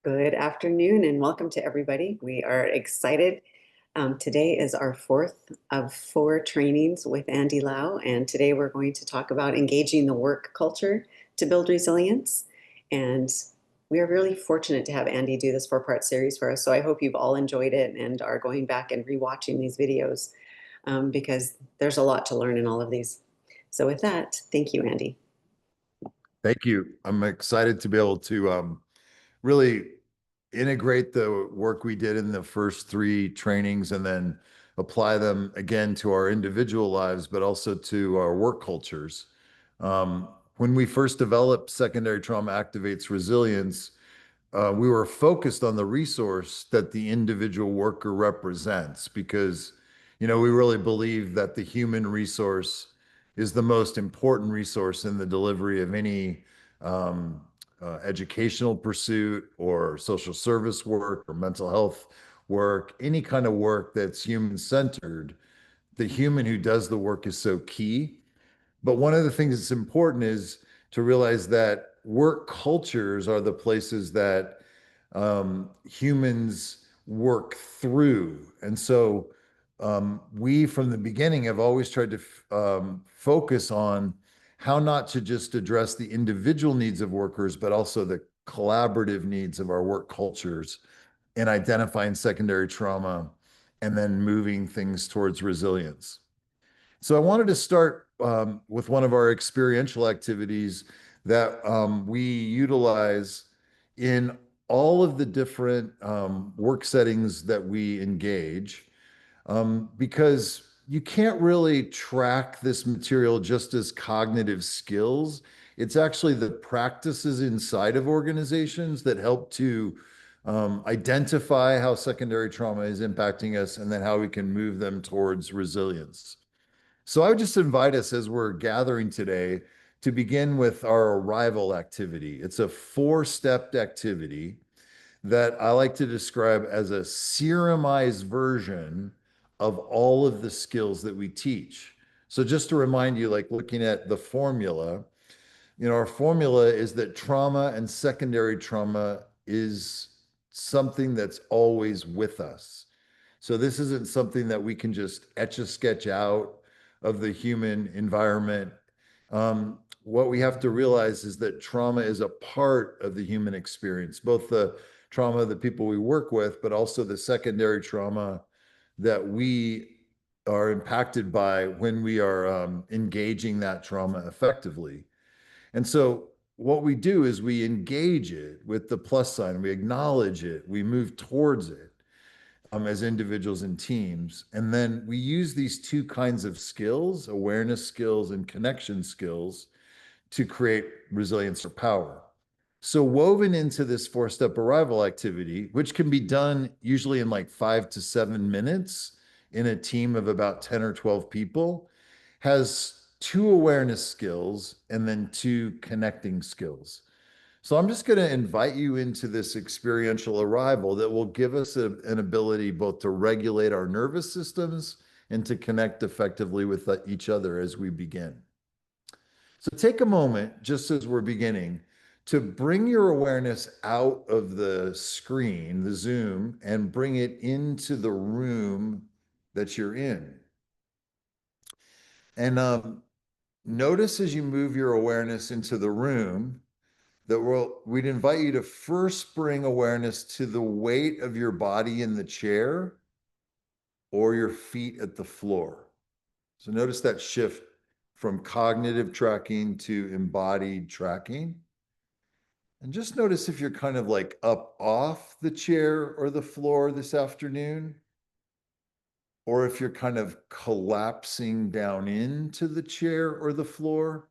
Good afternoon and welcome to everybody. We are excited. Today is our fourth of four trainings with Andy Lau, and today we're going to talk about engaging the work culture to build resilience. And we are really fortunate to have Andy do this four-part series for us. So I hope you've all enjoyed it and are going back and rewatching these videos because there's a lot to learn in all of these. So with that, thank you, Andy. Thank you. I'm excited to be able to really integrate the work we did in the first three trainings and then apply them again to our individual lives, but also to our work cultures. When we first developed Secondary Trauma Activates Resilience, we were focused on the resource that the individual worker represents because, we really believe that the human resource is the most important resource in the delivery of any um, educational pursuit or social service work or mental health work, any kind of work that's human centered. The human who does the work is so key. But one of the things that's important is to realize that work cultures are the places that humans work through. And so we, from the beginning, have always tried to focus on how not to just address the individual needs of workers, but also the collaborative needs of our work cultures in identifying secondary trauma and then moving things towards resilience. So I wanted to start with one of our experiential activities that we utilize in all of the different work settings that we engage, because you can't really track this material just as cognitive skills. It's actually the practices inside of organizations that help to identify how secondary trauma is impacting us and then how we can move them towards resilience. So I would just invite us as we're gathering today to begin with our arrival activity. It's a four-stepped activity that I like to describe as a serumized version of all of the skills that we teach. So just to remind you, like looking at the formula, our formula is that trauma and secondary trauma is something that's always with us. So this isn't something that we can just etch a sketch out of the human environment. What we have to realize is that trauma is a part of the human experience, both the trauma of the people we work with, but also the secondary trauma that we are impacted by when we are engaging that trauma effectively. And so what we do is we engage it with the plus sign, we acknowledge it, we move towards it as individuals and teams. And then we use these two kinds of skills, awareness skills and connection skills, to create resilience or power. So woven into this four-step arrival activity, which can be done usually in like 5 to 7 minutes in a team of about 10 or 12 people, has two awareness skills and then two connecting skills. So I'm just going to invite you into this experiential arrival that will give us an ability both to regulate our nervous systems and to connect effectively with each other as we begin. So take a moment, just as we're beginning, to bring your awareness out of the screen, the Zoom, and bring it into the room that you're in. And notice as you move your awareness into the room that we'd invite you to first bring awareness to the weight of your body in the chair or your feet at the floor. So notice that shift from cognitive tracking to embodied tracking. And just notice if you're kind of like up off the chair or the floor this afternoon, or if you're kind of collapsing down into the chair or the floor,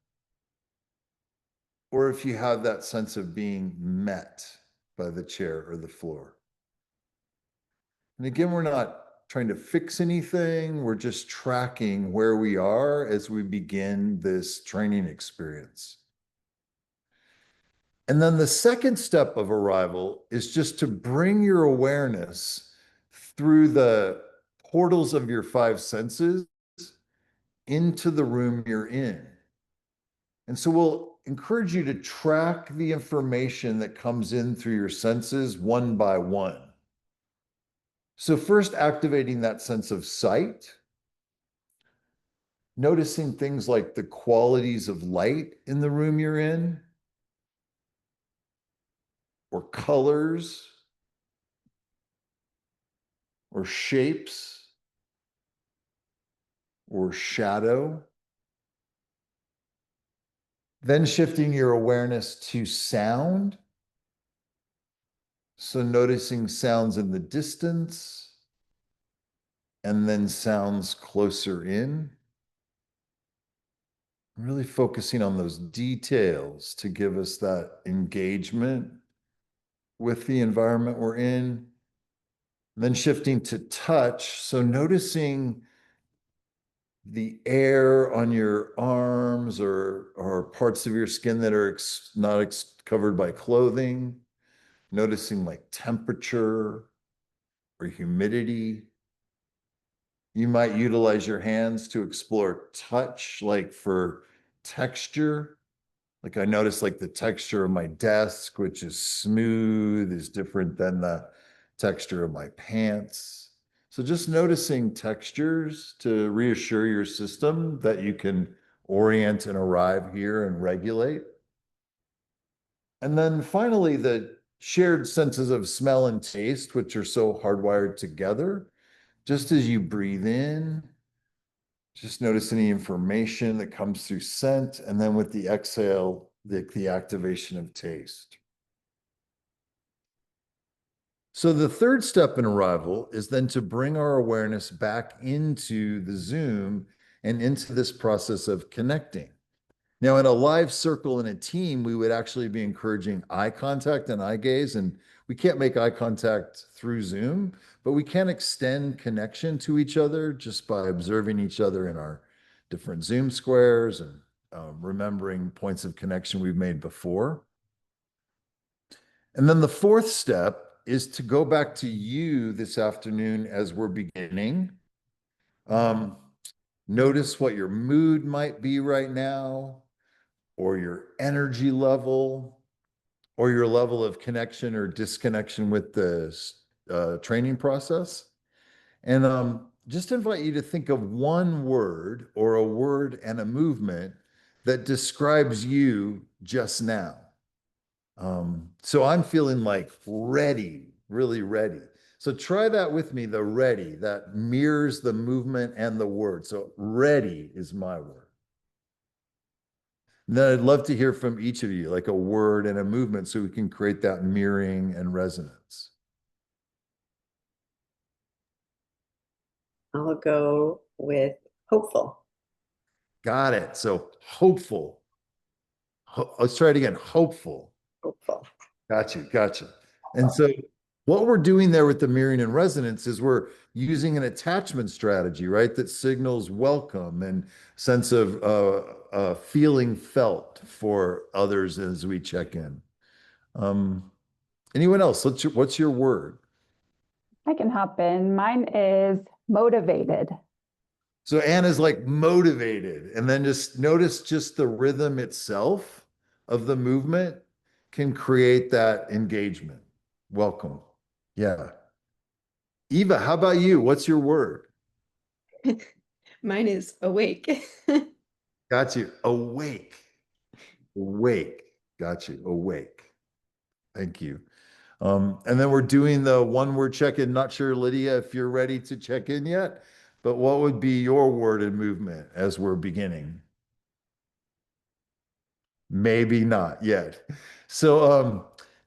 or if you have that sense of being met by the chair or the floor. And again, we're not trying to fix anything. We're just tracking where we are as we begin this training experience. And then the second step of arrival is just to bring your awareness through the portals of your five senses into the room you're in. And so we'll encourage you to track the information that comes in through your senses one by one. So first activating that sense of sight, noticing things like the qualities of light in the room you're in, or colors, or shapes, or shadow. Then shifting your awareness to sound. So noticing sounds in the distance and then sounds closer in. Really focusing on those details to give us that engagement with the environment we're in. And then shifting to touch. So noticing the air on your arms or parts of your skin that are not covered by clothing. Noticing like temperature or humidity. You might utilize your hands to explore touch, like for texture. Like I notice like the texture of my desk, which is smooth, is different than the texture of my pants. So just noticing textures to reassure your system that you can orient and arrive here and regulate. And then finally, the shared senses of smell and taste, which are so hardwired together. Just as you breathe in, just notice any information that comes through scent, and then with the exhale, the activation of taste. So the third step in arrival is then to bring our awareness back into the Zoom and into this process of connecting. Now, in a live circle in a team, we would actually be encouraging eye contact and eye gaze. And we can't make eye contact through Zoom, but we can extend connection to each other just by observing each other in our different Zoom squares and remembering points of connection we've made before. And then the fourth step is to go back to you this afternoon as we're beginning. Um, Notice what your mood might be right now, or your energy level, or your level of connection or disconnection with the training process. And just invite you to think of one word or a word and a movement that describes you just now. So I'm feeling like ready, really ready. So try that with me, the ready, that mirrors the movement and the word. So ready is my word. Then I'd love to hear from each of you, like a word and a movement, so we can create that mirroring and resonance. I'll go with hopeful. Got it. So hopeful. Let's try it again. Hopeful. Hopeful. Got you. Got you. And so what we're doing there with the mirroring and resonance is we're using an attachment strategy, right? That signals welcome and sense of feeling felt for others as we check in. Um, Anyone else? What's your word? I can hop in. Mine is motivated. So Anna's like motivated, and then just notice just the rhythm itself of the movement can create that engagement. Welcome. Yeah. Eva, how about you? What's your word? Mine is awake. Got you. Awake. Awake. Got you. Awake. Thank you. And then we're doing the one word check-in. Not sure, Lydia, if you're ready to check in yet, but what would be your word and movement as we're beginning? Maybe not yet. So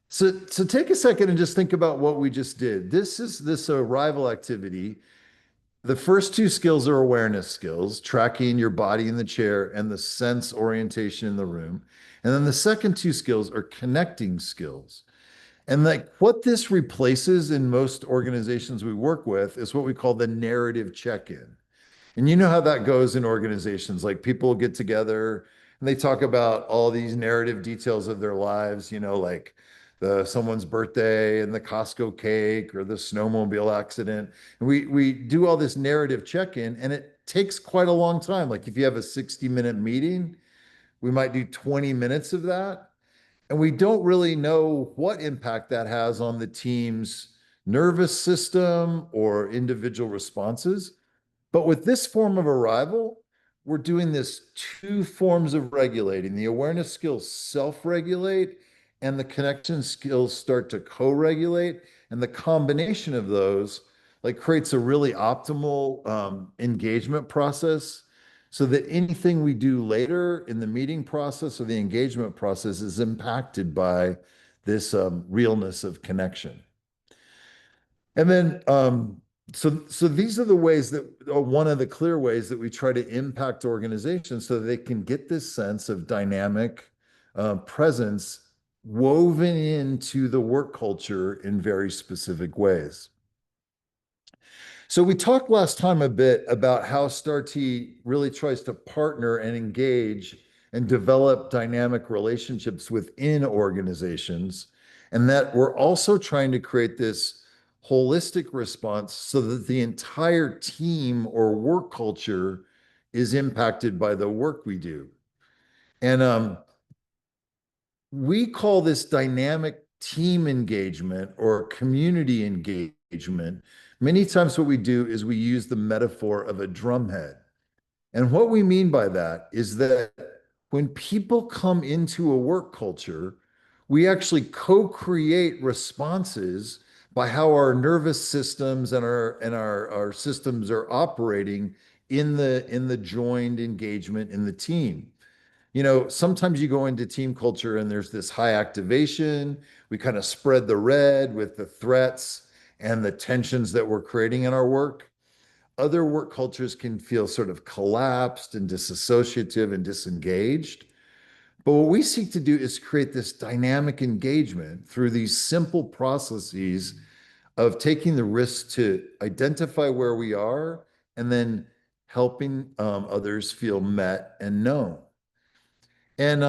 take a second and just think about what we just did. This arrival activity. The first two skills are awareness skills, tracking your body in the chair and the sense orientation in the room. And then the second two skills are connecting skills. And like what this replaces in most organizations we work with is what we call the narrative check-in. And you know how that goes in organizations. Like people get together and they talk about all these narrative details of their lives, like someone's birthday and the Costco cake or the snowmobile accident. And we do all this narrative check-in, and it takes quite a long time. Like if you have a 60-minute meeting, We might do 20 minutes of that. And we don't really know what impact that has on the team's nervous system or individual responses. But with this form of arrival, we're doing this two forms of regulating. The awareness skills self-regulate and the connection skills start to co-regulate. And the combination of those like creates a really optimal engagement process so that anything we do later in the meeting process or the engagement process is impacted by this realness of connection. And then, so these are the ways that are one of the clear ways that we try to impact organizations so that they can get this sense of dynamic presence woven into the work culture in very specific ways. So we talked last time a bit about how StarT really tries to partner and engage and develop dynamic relationships within organizations, and that we're also trying to create this holistic response so that the entire team or work culture is impacted by the work we do. And we call this dynamic team engagement or community engagement. Many times what we do is we use the metaphor of a drumhead. And what we mean by that is that when people come into a work culture, we actually co-create responses by how our nervous systems and our systems are operating in the joined engagement in the team. Sometimes you go into team culture and there's this high activation. We kind of spread the red with the threats and the tensions that we're creating in our work. Other work cultures can feel sort of collapsed and disassociative and disengaged. But what we seek to do is create this dynamic engagement through these simple processes of taking the risk to identify where we are and then helping others feel met and known. And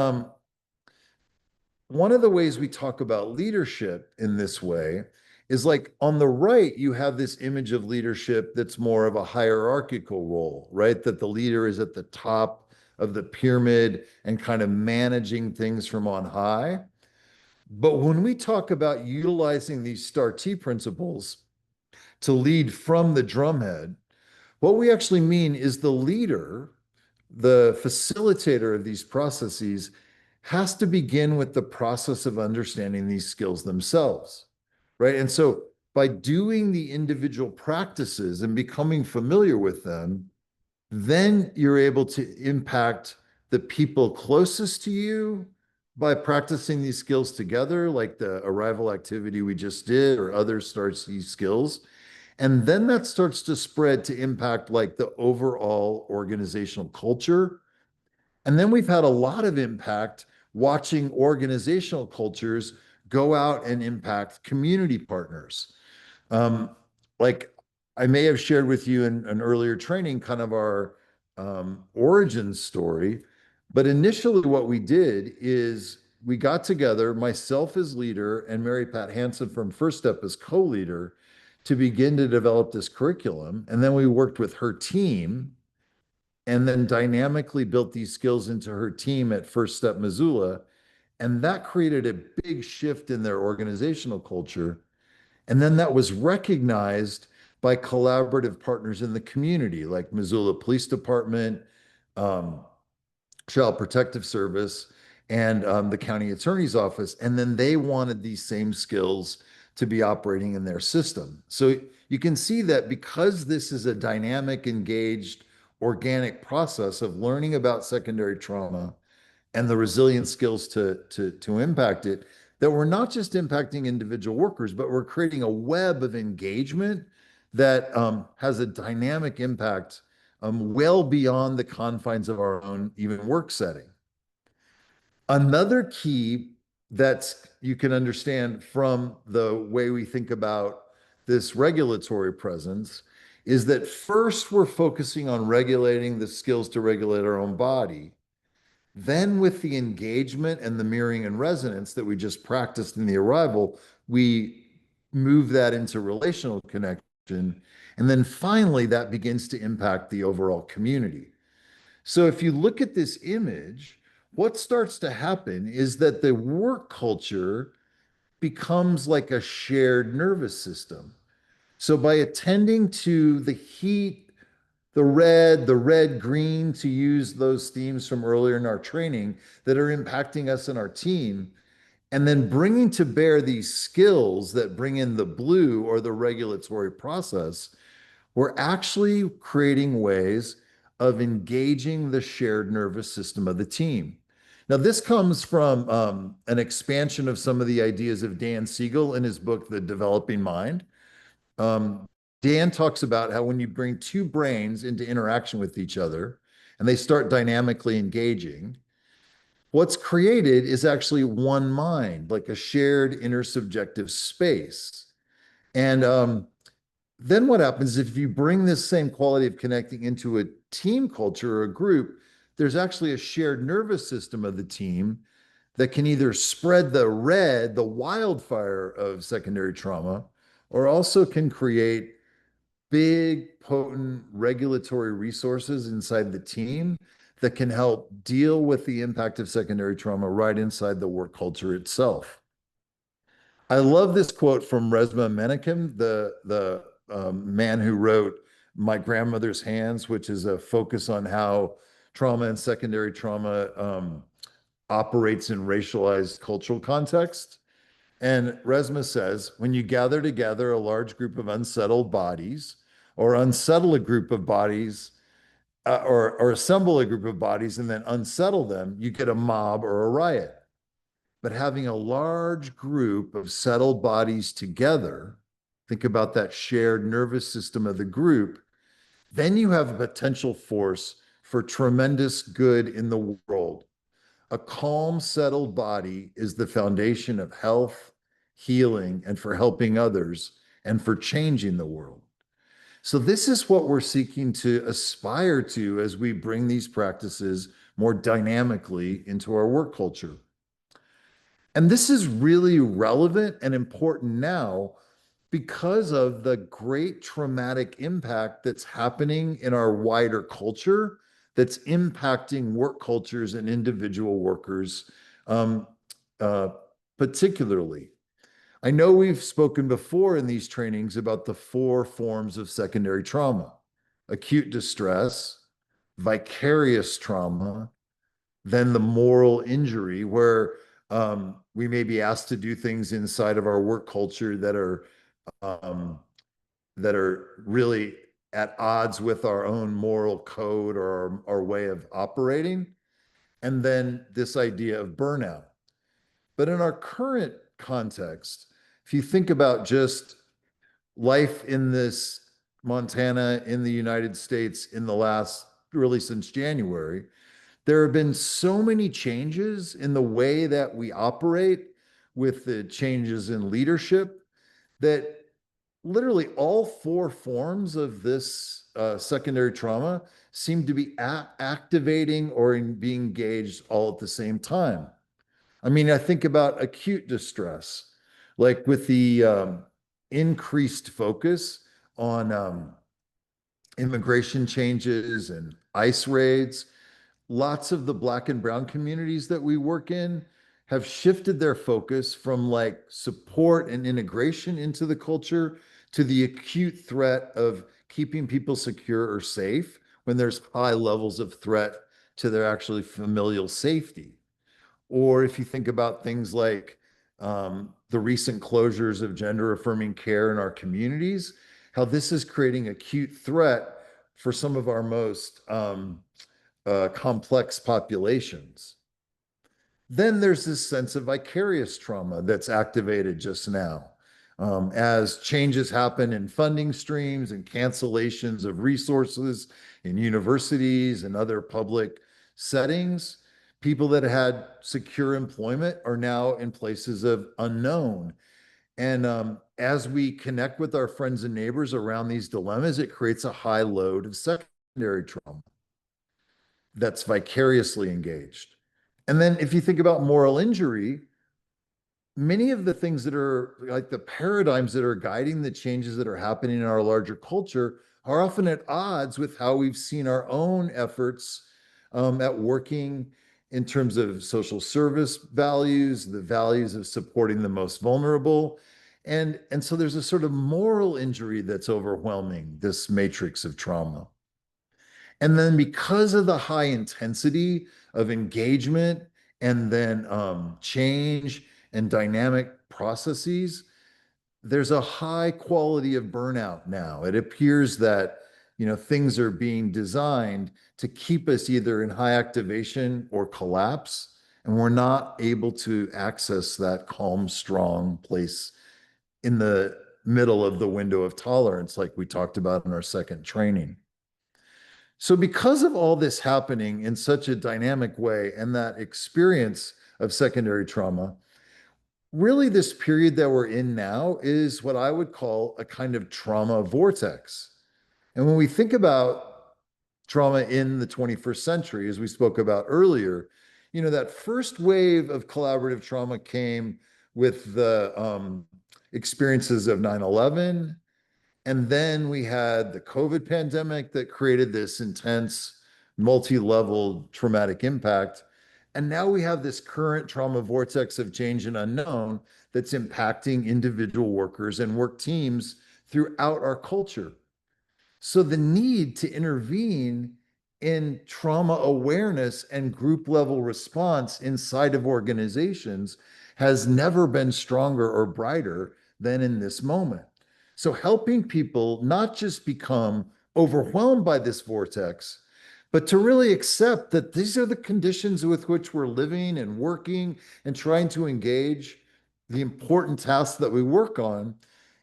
one of the ways we talk about leadership in this way is like on the right, you have this image of leadership that's more of a hierarchical role, right? That the leader is at the top of the pyramid and kind of managing things from on high. But when we talk about utilizing these STAR-T principles to lead from the drumhead, what we actually mean is the leader, the facilitator of these processes, has to begin with the process of understanding these skills themselves, right? And so by doing the individual practices and becoming familiar with them, then you're able to impact the people closest to you by practicing these skills together, like the arrival activity we just did or other STAR-T skills. And then that starts to spread to impact like the overall organizational culture. And then we've had a lot of impact watching organizational cultures go out and impact community partners. Like I may have shared with you in an earlier training, kind of our origin story. But initially, what we did is we got together, myself as leader and Mary Pat Hansen from First Step as co-leader, to begin to develop this curriculum. And then we worked with her team and then dynamically built these skills into her team at First Step Missoula. And that created a big shift in their organizational culture. And then that was recognized by collaborative partners in the community, like Missoula Police Department, Child Protective Service, and the county attorney's office. And then they wanted these same skills to be operating in their system. So you can see that because this is a dynamic, engaged, organic process of learning about secondary trauma and the resilient skills to impact it, that we're not just impacting individual workers, but we're creating a web of engagement that has a dynamic impact well beyond the confines of our own even work setting. Another key that you can understand from the way we think about this regulatory presence is that first we're focusing on regulating the skills to regulate our own body. Then with the engagement and the mirroring and resonance that we just practiced in the arrival, we move that into relational connection. And then finally, that begins to impact the overall community. So if you look at this image, what starts to happen is that the work culture becomes like a shared nervous system. So by attending to the heat, the red, green, to use those themes from earlier in our training that are impacting us and our team, and then bringing to bear these skills that bring in the blue or the regulatory process, we're actually creating ways of engaging the shared nervous system of the team. Now, this comes from an expansion of some of the ideas of Dan Siegel in his book, The Developing Mind. Um, Dan talks about how when you bring two brains into interaction with each other and they start dynamically engaging, what's created is actually one mind, like a shared intersubjective space. And then what happens if you bring this same quality of connecting into a team culture or a group, there's actually a shared nervous system of the team that can either spread the wildfire of secondary trauma, or also can create big, potent regulatory resources inside the team that can help deal with the impact of secondary trauma right inside the work culture itself. I love this quote from Resmaa Menakem, the man who wrote My Grandmother's Hands, which is a focus on how trauma and secondary trauma operates in racialized cultural context. And Resmaa says, when you gather together a large group of unsettled bodies, or unsettle a group of bodies, or assemble a group of bodies and then unsettle them, you get a mob or a riot. But having a large group of settled bodies together, think about that shared nervous system of the group, then you have a potential force for tremendous good in the world. A calm, settled body is the foundation of health, healing, and for helping others and for changing the world. So, this is what we're seeking to aspire to as we bring these practices more dynamically into our work culture. And this is really relevant and important now because of the great traumatic impact that's happening in our wider culture that's impacting work cultures and individual workers, um, uh, particularly. I know we've spoken before in these trainings about the four forms of secondary trauma: acute distress, vicarious trauma, then the moral injury, where we may be asked to do things inside of our work culture um, that are really at odds with our own moral code or our way of operating, and then this idea of burnout. But in our current context, if you think about just life in this Montana, in the United States, in the last, really since January, there have been so many changes in the way that we operate with the changes in leadership that literally all four forms of this secondary trauma seem to be activating or being engaged all at the same time. I mean, I think about acute distress, like with the increased focus on immigration changes and ICE raids. Lots of the Black and Brown communities that we work in have shifted their focus from like support and integration into the culture to the acute threat of keeping people secure or safe when there's high levels of threat to their actually familial safety. Or if you think about things like the recent closures of gender affirming care in our communities, how this is creating acute threat for some of our most complex populations. Then there's this sense of vicarious trauma that's activated just now. As changes happen in funding streams and cancellations of resources in universities and other public settings, people that had secure employment are now in places of unknown. And as we connect with our friends and neighbors around these dilemmas, it creates a high load of secondary trauma that's vicariously engaged. And then if you think about moral injury, many of the things that are like the paradigms that are guiding the changes that are happening in our larger culture are often at odds with how we've seen our own efforts at working in terms of social service values, the values of supporting the most vulnerable. And so there's a sort of moral injury that's overwhelming this matrix of trauma. And then because of the high intensity of engagement and then change and dynamic processes, there's a high quality of burnout now. It appears that, things are being designed to keep us either in high activation or collapse, and we're not able to access that calm, strong place in the middle of the window of tolerance, like we talked about in our second training. So, because of all this happening in such a dynamic way and that experience of secondary trauma, really this period that we're in now is what I would call a kind of trauma vortex. And when we think about trauma in the 21st century, as we spoke about earlier, that first wave of collaborative trauma came with the experiences of 9/11. And then we had the COVID pandemic that created this intense, multi-level traumatic impact. And now we have this current trauma vortex of change and unknown that's impacting individual workers and work teams throughout our culture. So the need to intervene in trauma awareness and group level response inside of organizations has never been stronger or brighter than in this moment. So helping people not just become overwhelmed by this vortex, but to really accept that these are the conditions with which we're living and working and trying to engage the important tasks that we work on.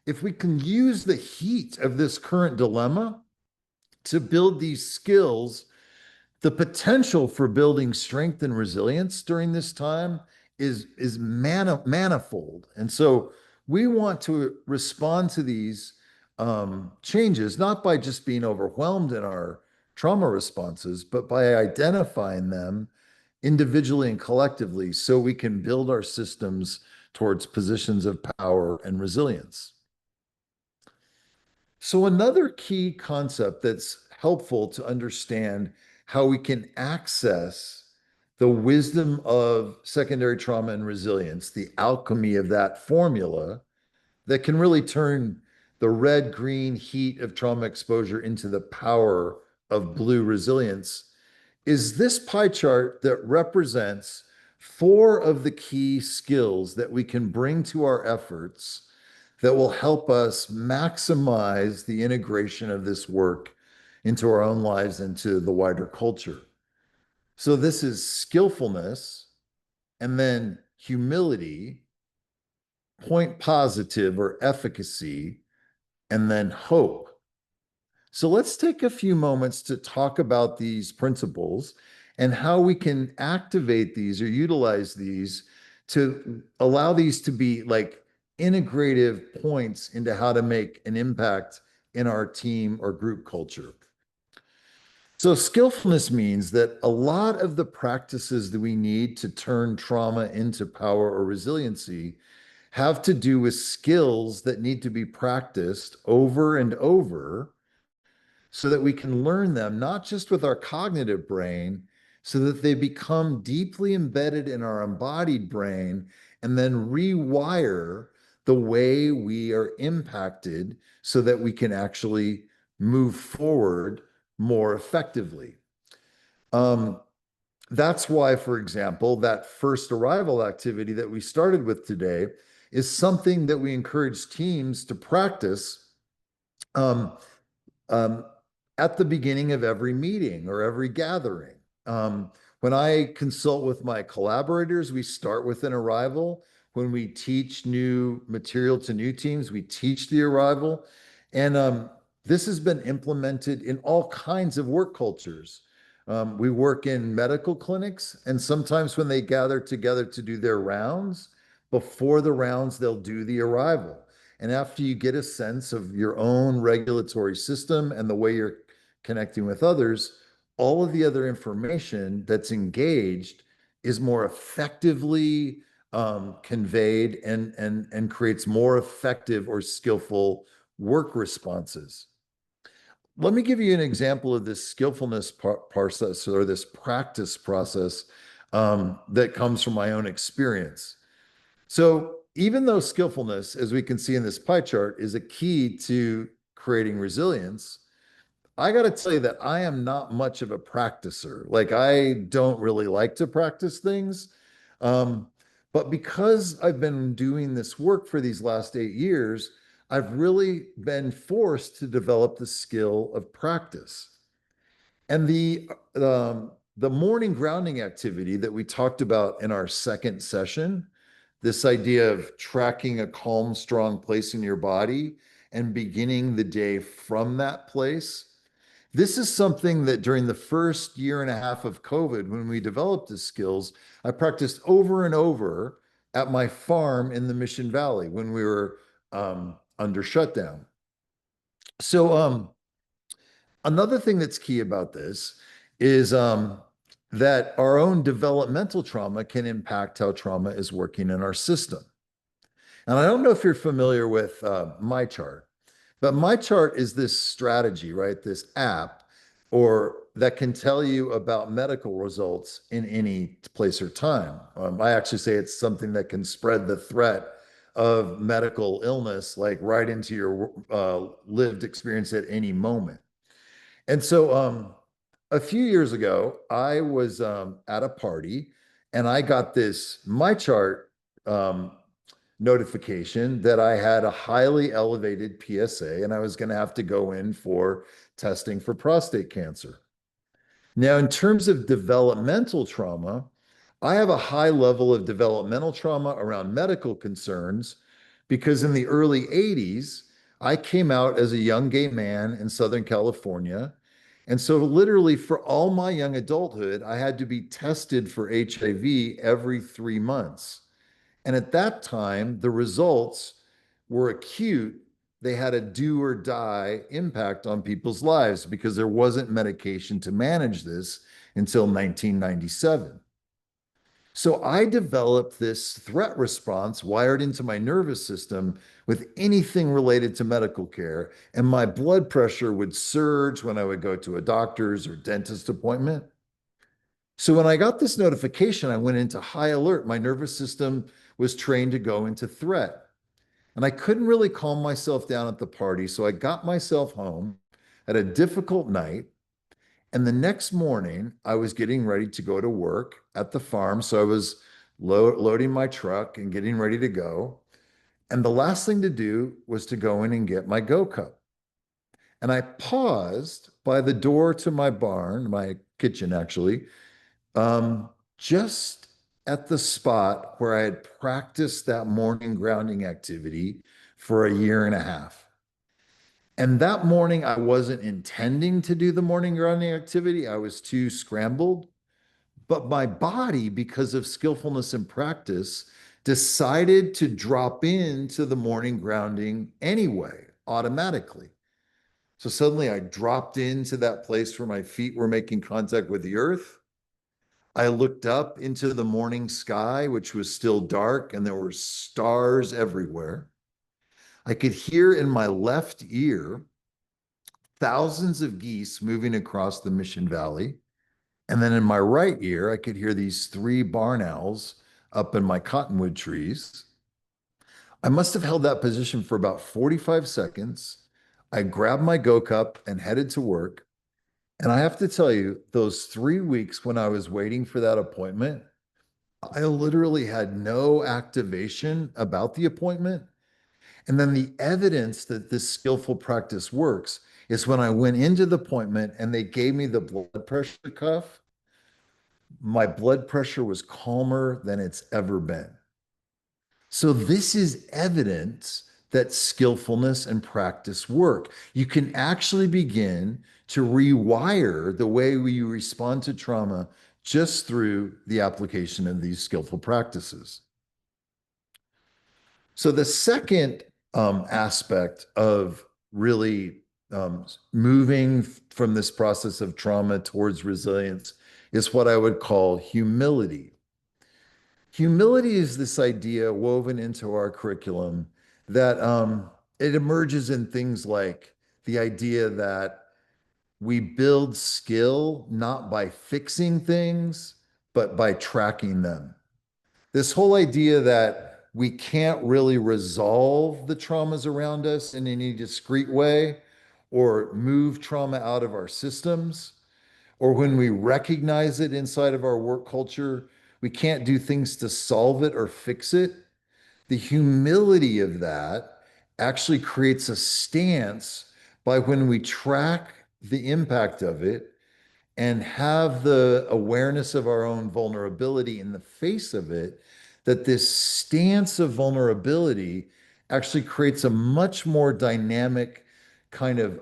If we can use the heat of this current dilemma to build these skills, the potential for building strength and resilience during this time is manifold. And so we want to respond to these changes, not by just being overwhelmed in our trauma responses, but by identifying them individually and collectively so we can build our systems towards positions of power and resilience. So another key concept that's helpful to understand how we can access the wisdom of secondary trauma and resilience, the alchemy of that formula that can really turn the red-green heat of trauma exposure into the power of blue resilience, is this pie chart that represents 4 of the key skills that we can bring to our efforts that will help us maximize the integration of this work into our own lives and to the wider culture. So this is skillfulness, and then humility, point positive or efficacy, and then hope. So let's take a few moments to talk about these principles and how we can activate these or utilize these to allow these to be like integrative points into how to make an impact in our team or group culture. So skillfulness means that a lot of the practices that we need to turn trauma into power or resiliency have to do with skills that need to be practiced over and over so that we can learn them, not just with our cognitive brain, so that they become deeply embedded in our embodied brain and then rewire the way we are impacted so that we can actually move forward more effectively. That's why, for example, that first arrival activity that we started with today is something that we encourage teams to practice um, um, at the beginning of every meeting or every gathering. When I consult with my collaborators, we start with an arrival. When we teach new material to new teams, we teach the arrival. And this has been implemented in all kinds of work cultures. We work in medical clinics, and sometimes when they gather together to do their rounds, before the rounds, they'll do the arrival. And after you get a sense of your own regulatory system and the way you're connecting with others, all of the other information that's engaged is more effectively conveyed and creates more effective or skillful work responses. Let me give you an example of this skillfulness process or this practice process that comes from my own experience. So even though skillfulness, as we can see in this pie chart, is a key to creating resilience, I got to tell you that I am not much of a practicer. Like I don't really like to practice things. Um, but because I've been doing this work for these last 8 years, I've really been forced to develop the skill of practice. And the morning grounding activity that we talked about in our second session, this idea of tracking a calm, strong place in your body and beginning the day from that place. This is something that during the first year and a half of COVID, when we developed the skills, I practiced over and over at my farm in the Mission Valley when we were under shutdown. So, another thing that's key about this is that our own developmental trauma can impact how trauma is working in our system. And I don't know if you're familiar with my chart, but my chart is this strategy, right? This app or that can tell you about medical results in any place or time. I actually say it's something that can spread the threat of medical illness like right into your lived experience at any moment. And so a few years ago, I was at a party and I got this my chart um, notification that I had a highly elevated PSA and I was going to have to go in for testing for prostate cancer. Now, in terms of developmental trauma, I have a high level of developmental trauma around medical concerns because in the early 80s, I came out as a young gay man in Southern California. And so, literally, for all my young adulthood, I had to be tested for HIV every 3 months. And at that time, the results were acute. They had a do or die impact on people's lives because there wasn't medication to manage this until 1997. So I developed this threat response wired into my nervous system with anything related to medical care. And my blood pressure would surge when I would go to a doctor's or dentist appointment. So when I got this notification, I went into high alert. My nervous system was trained to go into threat. And I couldn't really calm myself down at the party. So I got myself home at a difficult night. And the next morning, I was getting ready to go to work at the farm. So I was loading my truck and getting ready to go. And the last thing to do was to go in and get my Go Cup. And I paused by the door to my barn, my kitchen actually, um, just at the spot where I had practiced that morning grounding activity for a year and a half. And that morning, I wasn't intending to do the morning grounding activity. I was too scrambled. But my body, because of skillfulness and practice, decided to drop into the morning grounding anyway, automatically. So suddenly I dropped into that place where my feet were making contact with the earth. I looked up into the morning sky, which was still dark, and there were stars everywhere. I could hear in my left ear thousands of geese moving across the Mission Valley. And then in my right ear, I could hear these three barn owls up in my cottonwood trees. I must have held that position for about 45 seconds. I grabbed my Go Cup and headed to work. And I have to tell you, those 3 weeks when I was waiting for that appointment, I literally had no activation about the appointment. And then the evidence that this skillful practice works is when I went into the appointment and they gave me the blood pressure cuff, my blood pressure was calmer than it's ever been. So this is evidence that skillfulness and practice work. You can actually begin to rewire the way we respond to trauma just through the application of these skillful practices. So the second aspect of really moving from this process of trauma towards resilience is what I would call humility. Humility is this idea woven into our curriculum that it emerges in things like the idea that we build skill not by fixing things, but by tracking them. This whole idea that we can't really resolve the traumas around us in any discrete way or move trauma out of our systems, or when we recognize it inside of our work culture, we can't do things to solve it or fix it. The humility of that actually creates a stance by when we track the impact of it and have the awareness of our own vulnerability in the face of it, that this stance of vulnerability actually creates a much more dynamic kind of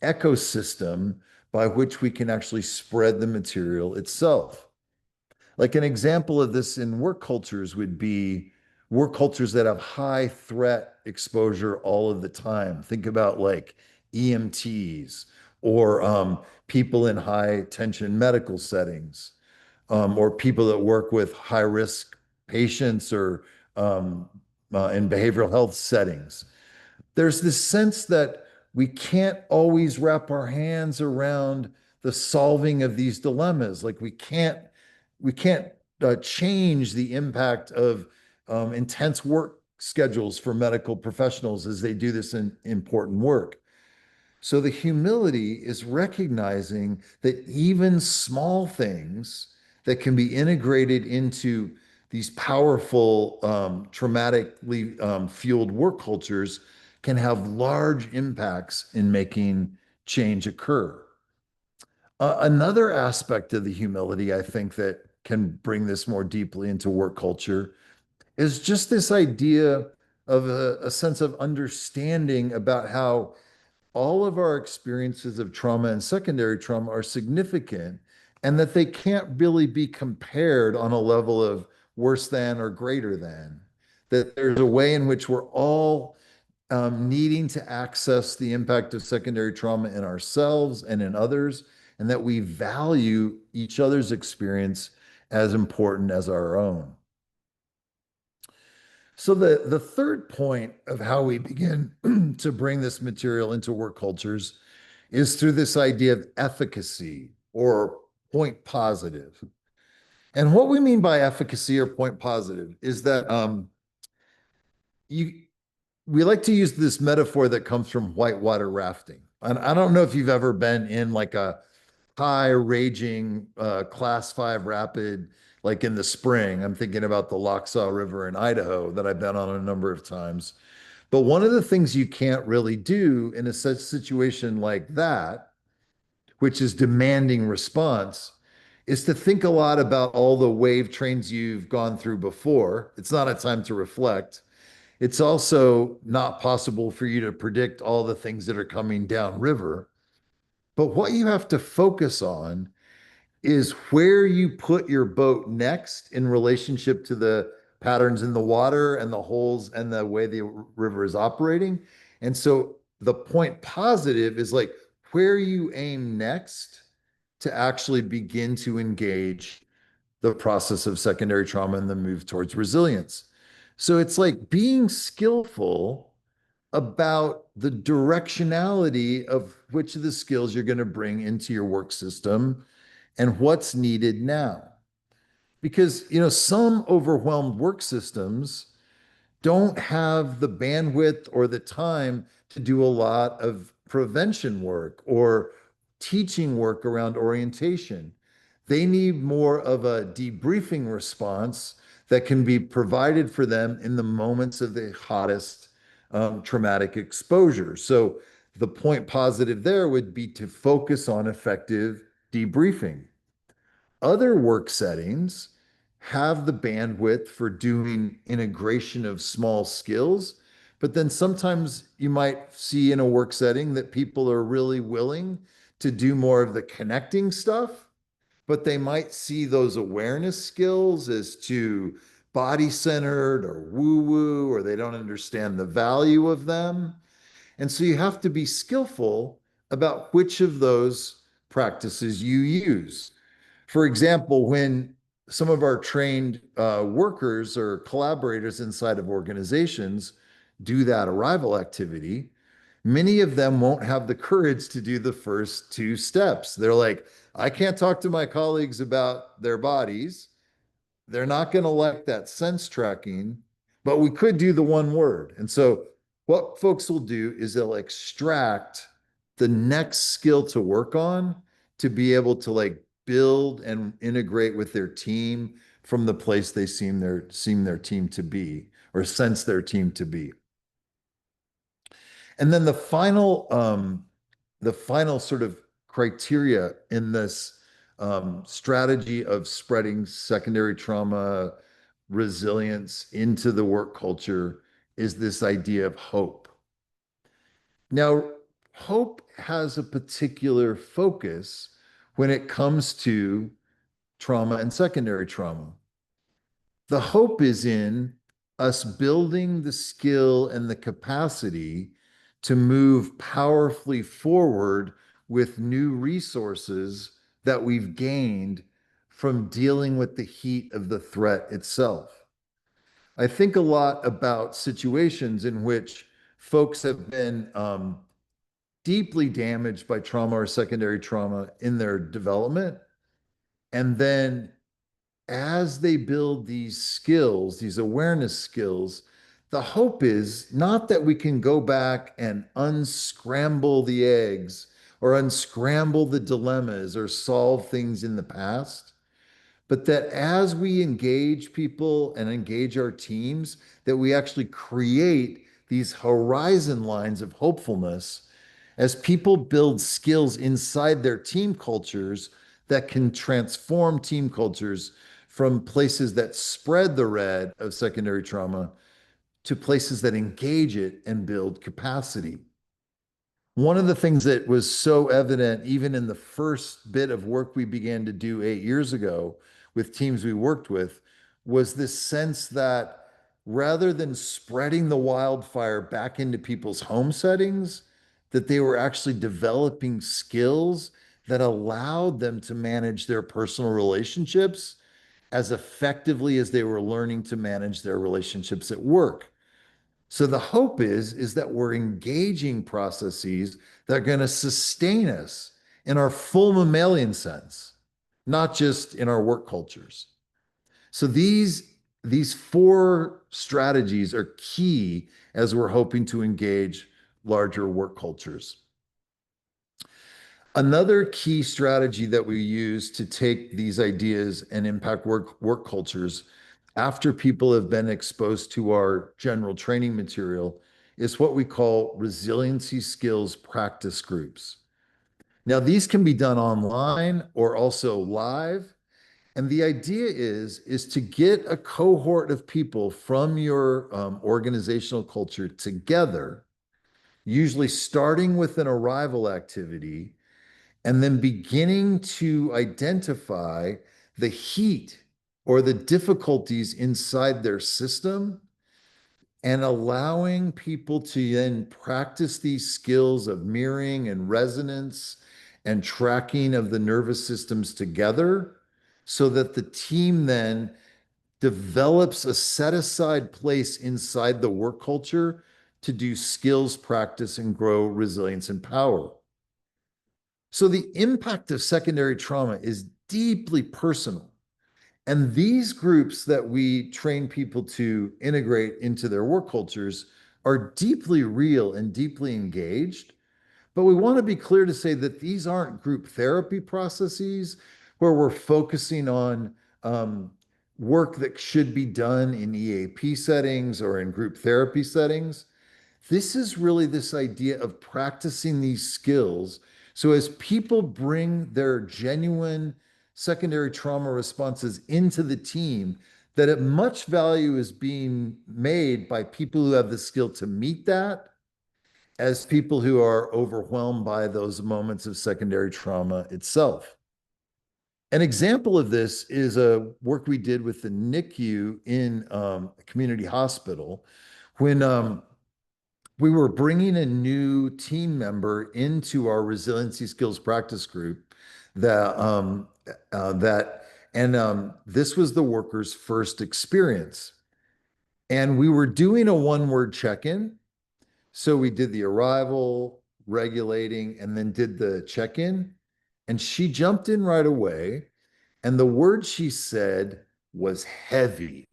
ecosystem by which we can actually spread the material itself. Like an example of this in work cultures would be work cultures that have high threat exposure all of the time. Think about like EMTs or people in high tension medical settings, or people that work with high risk patients or in behavioral health settings. There's this sense that we can't always wrap our hands around the solving of these dilemmas. Like we can't change the impact of intense work schedules for medical professionals as they do this in important work. So the humility is recognizing that even small things that can be integrated into these powerful, traumatically fueled work cultures can have large impacts in making change occur. Another aspect of the humility, I think, that can bring this more deeply into work culture is just this idea of a sense of understanding about how all of our experiences of trauma and secondary trauma are significant and that they can't really be compared on a level of worse than or greater than. That there's a way in which we're all needing to access the impact of secondary trauma in ourselves and in others, and that we value each other's experience as important as our own. So the third point of how we begin to bring this material into work cultures is through this idea of efficacy or point positive. And what we mean by efficacy or point positive is that you we like to use this metaphor that comes from whitewater rafting. And I don't know if you've ever been in like a high raging class 5 rapid like in the spring. I'm thinking about the Lochsa River in Idaho that I've been on a number of times. But one of the things you can't really do in a such situation like that, which is demanding response, is to think a lot about all the wave trains you've gone through before. It's not a time to reflect. It's also not possible for you to predict all the things that are coming downriver. But what you have to focus on is where you put your boat next in relationship to the patterns in the water and the holes and the way the river is operating. And so the point positive is like where you aim next to actually begin to engage the process of secondary trauma and the move towards resilience. So it's like being skillful about the directionality of which of the skills you're going to bring into your work system and what's needed now. Because, some overwhelmed work systems don't have the bandwidth or the time to do a lot of prevention work or teaching work around orientation. They need more of a debriefing response that can be provided for them in the moments of the hottest traumatic exposure. So the point positive there would be to focus on effective debriefing. Other work settings have the bandwidth for doing integration of small skills, but then sometimes you might see in a work setting that people are really willing to do more of the connecting stuff, but they might see those awareness skills as too body centered or woo woo, or they don't understand the value of them. And so you have to be skillful about which of those practices you use. For example, when some of our trained workers or collaborators inside of organizations do that arrival activity, many of them won't have the courage to do the first two steps. They're like, I can't talk to my colleagues about their bodies. They're not going to like that sense tracking, but we could do the one word. And so what folks will do is they'll extract the next skill to work on to be able to like build and integrate with their team from the place they seem their team to be or sense their team to be. And then the final sort of criteria in this strategy of spreading secondary trauma resilience into the work culture is this idea of hope. Now, hope has a particular focus when it comes to trauma and secondary trauma. The hope is in us building the skill and the capacity to move powerfully forward with new resources that we've gained from dealing with the heat of the threat itself. I think a lot about situations in which folks have been deeply damaged by trauma or secondary trauma in their development. And then as they build these skills, these awareness skills, the hope is not that we can go back and unscramble the eggs or unscramble the dilemmas or solve things in the past, but that as we engage people and engage our teams, that we actually create these horizon lines of hopefulness as people build skills inside their team cultures that can transform team cultures from places that spread the red of secondary trauma to places that engage it and build capacity. One of the things that was so evident, even in the first bit of work we began to do 8 years ago with teams we worked with, was this sense that rather than spreading the wildfire back into people's home settings, that they were actually developing skills that allowed them to manage their personal relationships as effectively as they were learning to manage their relationships at work. So the hope is that we're engaging processes that are going to sustain us in our full mammalian sense, not just in our work cultures. So these four strategies are key as we're hoping to engage larger work cultures. Another key strategy that we use to take these ideas and impact work cultures after people have been exposed to our general training material is what we call resiliency skills practice groups. Now, these can be done online or also live. And the idea is to get a cohort of people from your organizational culture together, usually starting with an arrival activity and then beginning to identify the heat or the difficulties inside their system and allowing people to then practice these skills of mirroring and resonance and tracking of the nervous systems together so that the team then develops a set aside place inside the work culture to do skills practice and grow resilience and power. So the impact of secondary trauma is deeply personal. And these groups that we train people to integrate into their work cultures are deeply real and deeply engaged. But we want to be clear to say that these aren't group therapy processes where we're focusing on work that should be done in EAP settings or in group therapy settings. This is really this idea of practicing these skills. So as people bring their genuine secondary trauma responses into the team, that much value is being made by people who have the skill to meet that as people who are overwhelmed by those moments of secondary trauma itself. An example of this is a work we did with the NICU in a community hospital when we were bringing a new team member into our resiliency skills practice group that this was the worker's first experience. And we were doing a one-word check-in. So we did the arrival, regulating, and then did the check-in. And she jumped in right away. And the word she said was heavy.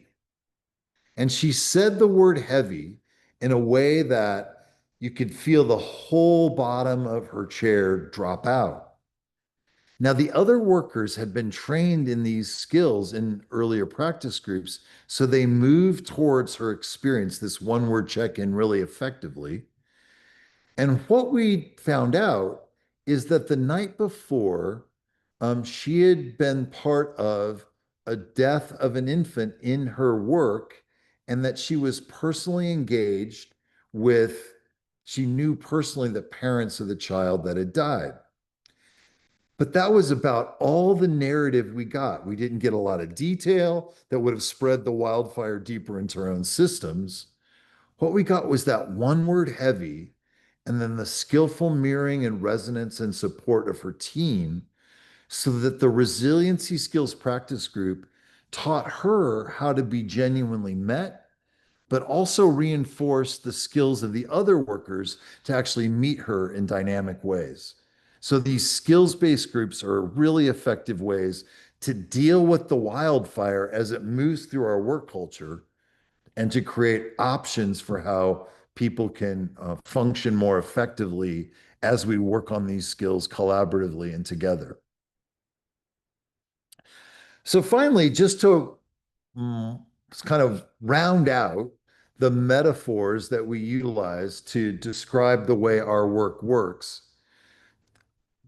And she said the word heavy in a way that you could feel the whole bottom of her chair drop out. Now, the other workers had been trained in these skills in earlier practice groups, so they moved towards her experience, this one word check in, really effectively. And what we found out is that the night before, she had been part of a death of an infant in her work, and that she was personally engaged with, she knew personally the parents of the child that had died. But that was about all the narrative we got. We didn't get a lot of detail that would have spread the wildfire deeper into our own systems. What we got was that one word heavy, and then the skillful mirroring and resonance and support of her team, so that the resiliency skills practice group taught her how to be genuinely met, but also reinforced the skills of the other workers to actually meet her in dynamic ways. So these skills-based groups are really effective ways to deal with the wildfire as it moves through our work culture, and to create options for how people can function more effectively as we work on these skills collaboratively and together. So finally, just to kind of round out the metaphors that we utilize to describe the way our work works,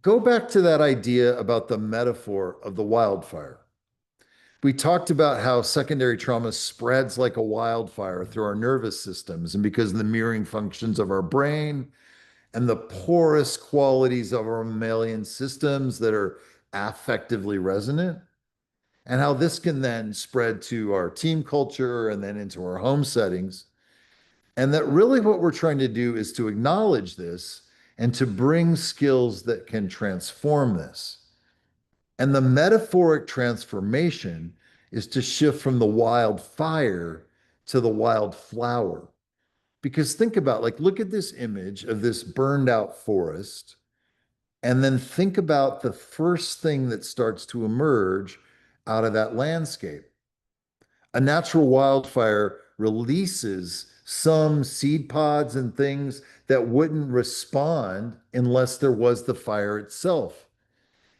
go back to that idea about the metaphor of the wildfire. We talked about how secondary trauma spreads like a wildfire through our nervous systems, and because of the mirroring functions of our brain and the porous qualities of our mammalian systems that are affectively resonant, and how this can then spread to our team culture and then into our home settings. And that really what we're trying to do is to acknowledge this and to bring skills that can transform this. And the metaphoric transformation is to shift from the wildfire to the wildflower. Because think about, like, look at this image of this burned out forest, and then think about the first thing that starts to emerge out of that landscape. A natural wildfire releases some seed pods and things that wouldn't respond unless there was the fire itself.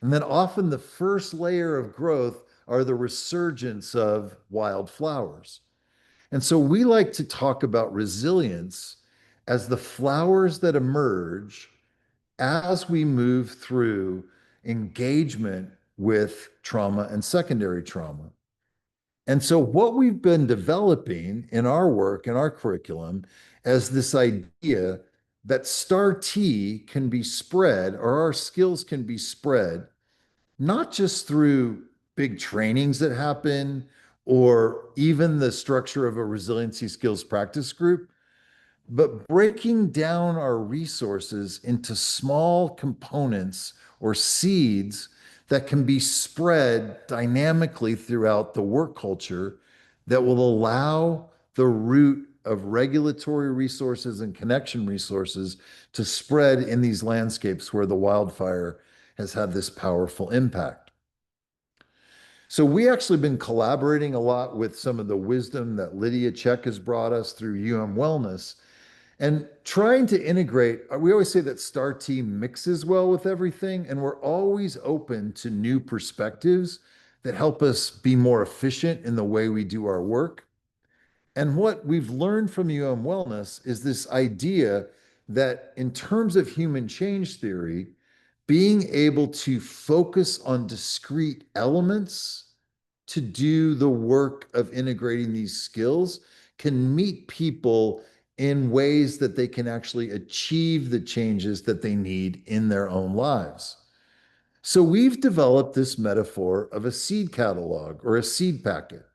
And then often the first layer of growth are the resurgence of wildflowers. And so we like to talk about resilience as the flowers that emerge as we move through engagement with trauma and secondary trauma. And so, what we've been developing in our work and our curriculum as this idea that STAR T can be spread, or our skills can be spread, not just through big trainings that happen or even the structure of a resiliency skills practice group, but breaking down our resources into small components or seeds that can be spread dynamically throughout the work culture, that will allow the root of regulatory resources and connection resources to spread in these landscapes where the wildfire has had this powerful impact. So we actually been collaborating a lot with some of the wisdom that Lydia Check has brought us through Wellness, and trying to integrate. We always say that STAR Team mixes well with everything, and we're always open to new perspectives that help us be more efficient in the way we do our work. And what we've learned from Wellness is this idea that in terms of human change theory, being able to focus on discrete elements to do the work of integrating these skills can meet people in ways that they can actually achieve the changes that they need in their own lives. So we've developed this metaphor of a seed catalog or a seed packet.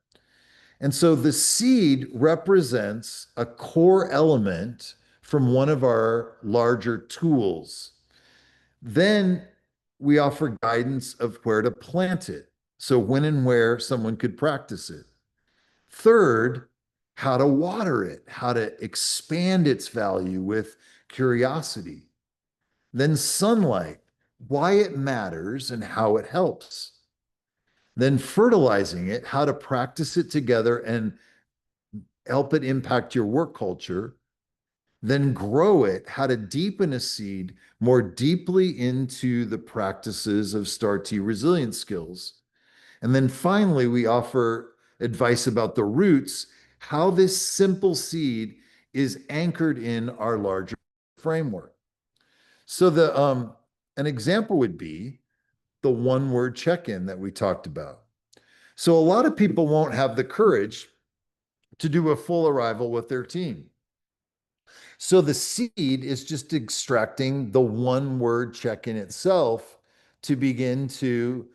And so the seed represents a core element from one of our larger tools. Then we offer guidance of where to plant it. So when and where someone could practice it. Third, how to water it, how to expand its value with curiosity. Then sunlight, why it matters and how it helps. Then fertilizing it, how to practice it together and help it impact your work culture. Then grow it, how to deepen a seed more deeply into the practices of STAR-T resilience skills. And then finally, we offer advice about the roots, how this simple seed is anchored in our larger framework. So an example would be the one word check-in that we talked about. So a lot of people won't have the courage to do a full arrival with their team. So the seed is just extracting the one word check-in itself to begin to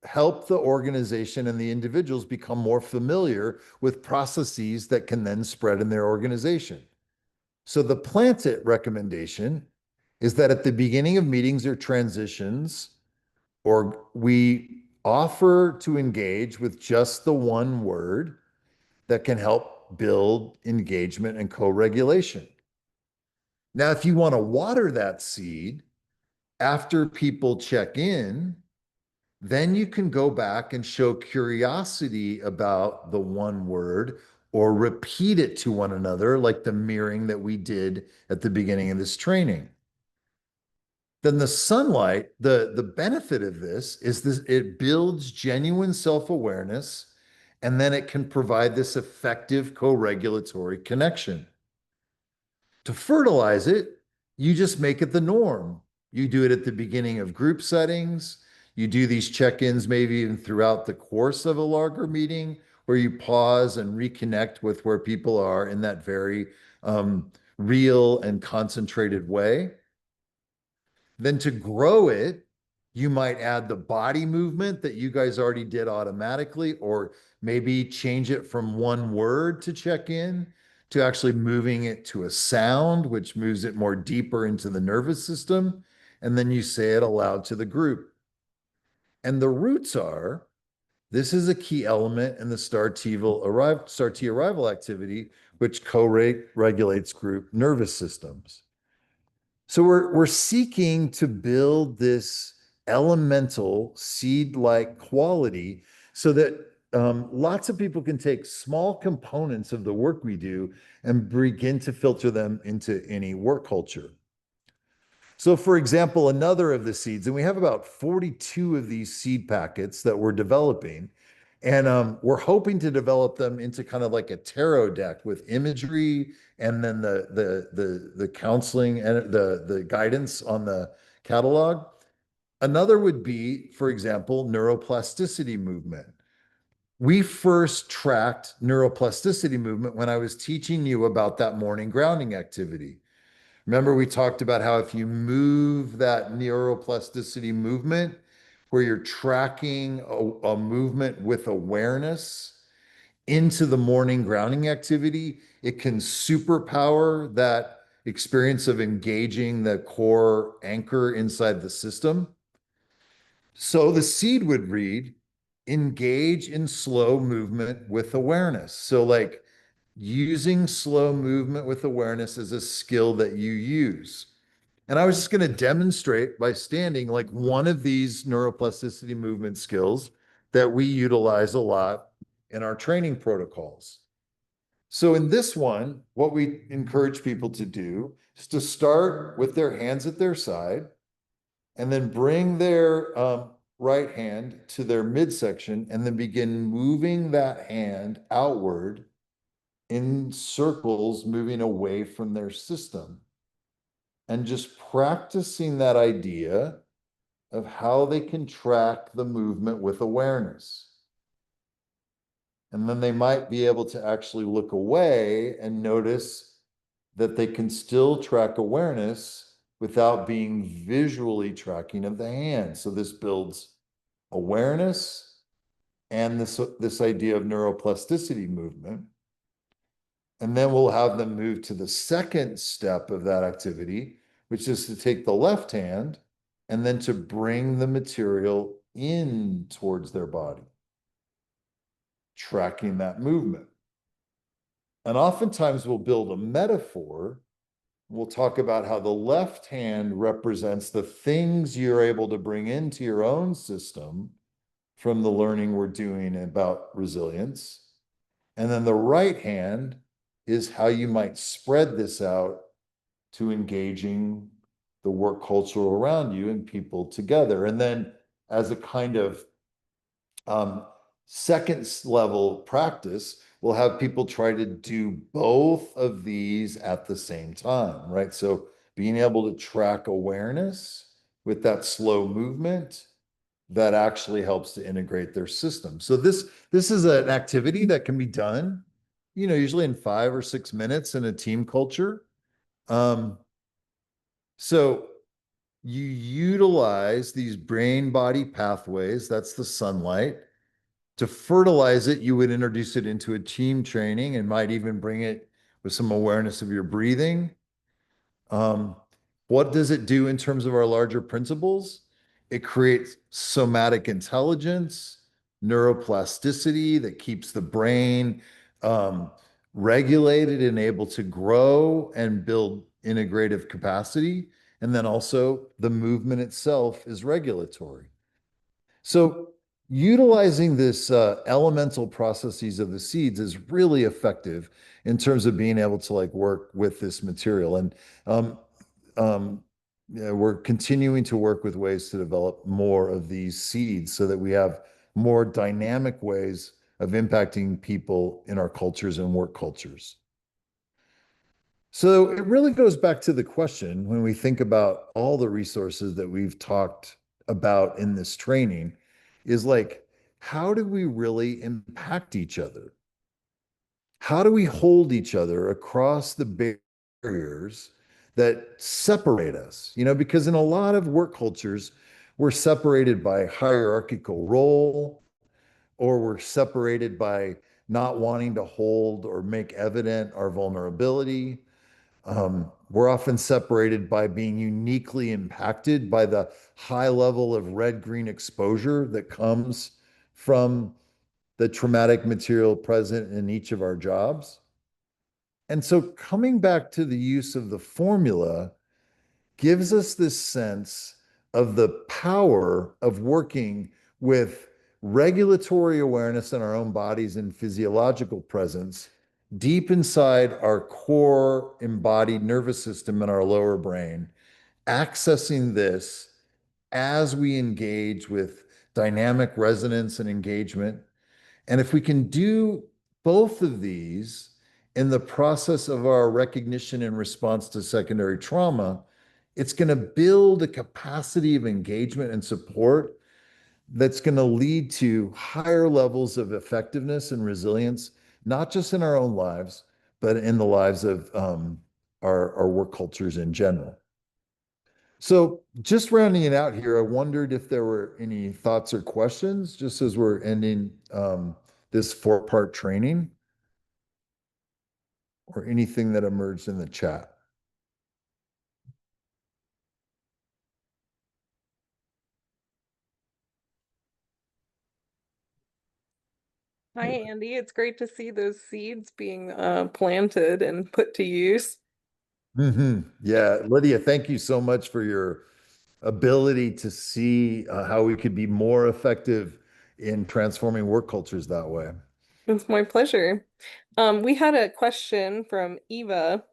help the organization and the individuals become more familiar with processes that can then spread in their organization. So the plant it recommendation is that at the beginning of meetings or transitions, or we offer to engage with just the one word that can help build engagement and co-regulation. Now, if you want to water that seed after people check in, then you can go back and show curiosity about the one word or repeat it to one another, like the mirroring that we did at the beginning of this training. Then the sunlight, the benefit of this is this, it builds genuine self-awareness, and then it can provide this effective co-regulatory connection. To fertilize it, you just make it the norm. You do it at the beginning of group settings. You do these check-ins maybe even throughout the course of a larger meeting, where you pause and reconnect with where people are in that very real and concentrated way. Then to grow it, you might add the body movement that you guys already did automatically, or maybe change it from one word to check in to actually moving it to a sound, which moves it more deeper into the nervous system. And then you say it aloud to the group. And the roots are, this is a key element in the STAR-T arrival activity, which co-regulates group nervous systems. So we're seeking to build this elemental seed-like quality so that lots of people can take small components of the work we do and begin to filter them into any work culture. So for example, another of the seeds, and we have about 42 of these seed packets that we're developing, and we're hoping to develop them into kind of like a tarot deck with imagery and then the counseling and the guidance on the catalog. Another would be, for example, neuroplasticity movement. We first tracked neuroplasticity movement when I was teaching you about that morning grounding activity. Remember, we talked about how if you move that neuroplasticity movement, where you're tracking a movement with awareness into the morning grounding activity, it can superpower that experience of engaging the core anchor inside the system. So the seed would read, engage in slow movement with awareness. So, like, using slow movement with awareness is a skill that you use. And I was just going to demonstrate by standing like one of these neuroplasticity movement skills that we utilize a lot in our training protocols. So in this one, what we encourage people to do is to start with their hands at their side and then bring their right hand to their midsection and then begin moving that hand outward in circles, moving away from their system. And just practicing that idea of how they can track the movement with awareness. And then they might be able to actually look away and notice that they can still track awareness without being visually tracking of the hand. So this builds awareness and this idea of neuroplasticity movement. And then we'll have them move to the second step of that activity, which is to take the left hand and then to bring the material in towards their body, tracking that movement. And oftentimes we'll build a metaphor. We'll talk about how the left hand represents the things you're able to bring into your own system from the learning we're doing about resilience. And then the right hand is how you might spread this out to engaging the work culture around you and people together. And then as a kind of um, second level practice, we'll have people try to do both of these at the same time, right? So being able to track awareness with that slow movement that actually helps to integrate their system. So this is an activity that can be done, usually in 5 or 6 minutes in a team culture. Um, so you utilize these brain body pathways, that's the sunlight. To fertilize it, you would introduce it into a team training and might even bring it with some awareness of your breathing. Um, what does it do in terms of our larger principles? It creates somatic intelligence, neuroplasticity that keeps the brain um, regulated and able to grow and build integrative capacity. And then also the movement itself is regulatory. So utilizing this elemental processes of the seeds is really effective in terms of being able to like work with this material. And um, yeah, we're continuing to work with ways to develop more of these seeds so that we have more dynamic ways of impacting people in our cultures and work cultures. So it really goes back to the question when we think about all the resources that we've talked about in this training is like, how do we really impact each other? How do we hold each other across the barriers that separate us? Because in a lot of work cultures, we're separated by hierarchical role, or we're separated by not wanting to hold or make evident our vulnerability. We're often separated by being uniquely impacted by the high level of red-green exposure that comes from the traumatic material present in each of our jobs. And so coming back to the use of the formula gives us this sense of the power of working with regulatory awareness in our own bodies and physiological presence deep inside our core embodied nervous system in our lower brain, accessing this as we engage with dynamic resonance and engagement. And if we can do both of these in the process of our recognition and response to secondary trauma, it's going to build a capacity of engagement and support that's going to lead to higher levels of effectiveness and resilience, not just in our own lives, but in the lives of our work cultures in general. So just rounding it out here, I wondered if there were any thoughts or questions just as we're ending this 4-part training or anything that emerged in the chat. Hi, Andy. It's great to see those seeds being planted and put to use. Yeah, Lydia, thank you so much for your ability to see how we could be more effective in transforming work cultures that way. It's my pleasure. We had a question from Eva.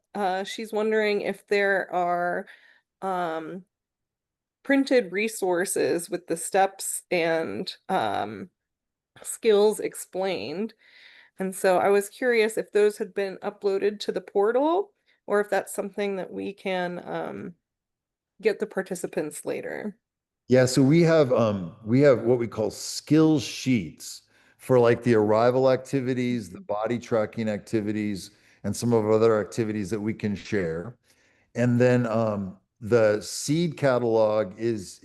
She's wondering if there are um, printed resources with the steps and skills explained. And so I was curious if those had been uploaded to the portal or if that's something that we can get the participants later. Yeah, so we have what we call skill sheets for like the arrival activities, the body tracking activities, and some of other activities that we can share. And then the seed catalog is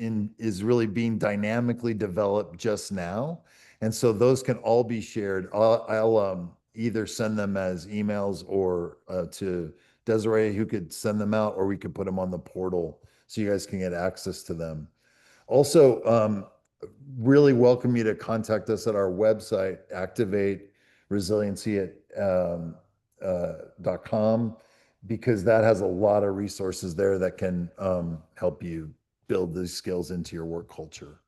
really being dynamically developed just now. And so those can all be shared. I'll either send them as emails or to Desiree, who could send them out, or we could put them on the portal so you guys can get access to them. Also, really welcome you to contact us at our website, Activate Resiliency .com, because that has a lot of resources there that can help you build these skills into your work culture.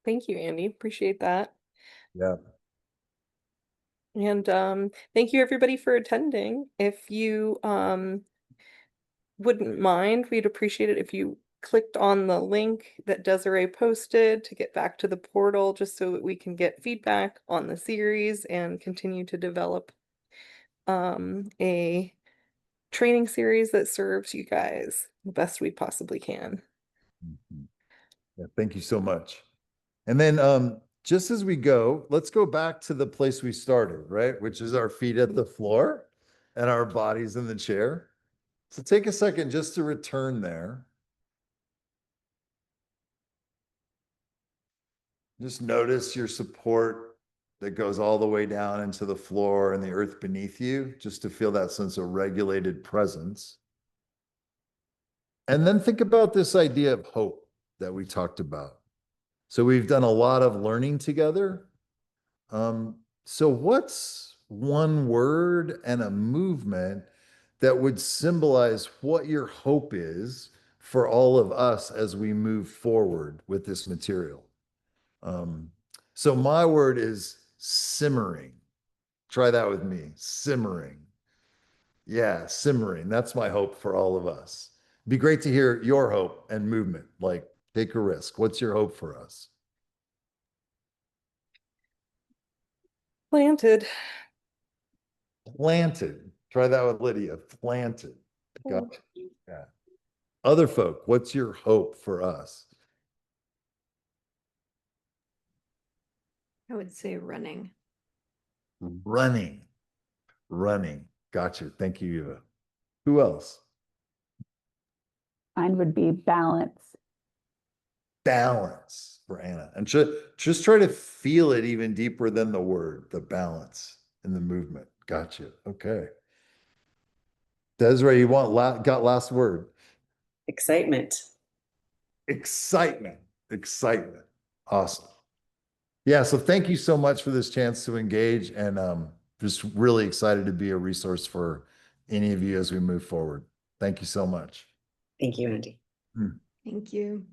Thank you, Andy. Appreciate that. Yeah. And thank you everybody for attending. If you wouldn't mind, we'd appreciate it if you clicked on the link that Desiree posted to get back to the portal, just so that we can get feedback on the series and continue to develop a training series that serves you guys the best we possibly can. Yeah, thank you so much. And then just as we go, let's go back to the place we started, right? Which is our feet at the floor and our bodies in the chair. So take a second just to return there. Just notice your support that goes all the way down into the floor and the earth beneath you, just to feel that sense of regulated presence. And then think about this idea of hope that we talked about. So we've done a lot of learning together. So what's one word and a movement that would symbolize what your hope is for all of us as we move forward with this material? So my word is simmering. Try that with me. Simmering. Yeah, simmering. That's my hope for all of us. It'd be great to hear your hope and movement. Like, take a risk. What's your hope for us? Planted. Planted. Try that with Lydia. Planted. Gotcha. Yeah. Other folk, what's your hope for us? I would say running. Running. Running. Gotcha. Thank you, Eva. Who else? Mine would be balance. Balance for Anna. And just try to feel it even deeper than the word, the balance in the movement. Gotcha. Okay. Desiree, you got last word. Excitement. Excitement. Excitement. Awesome. Yeah, so thank you so much for this chance to engage, and just really excited to be a resource for any of you as we move forward. Thank you so much. Thank you, Andy. Hmm. Thank you.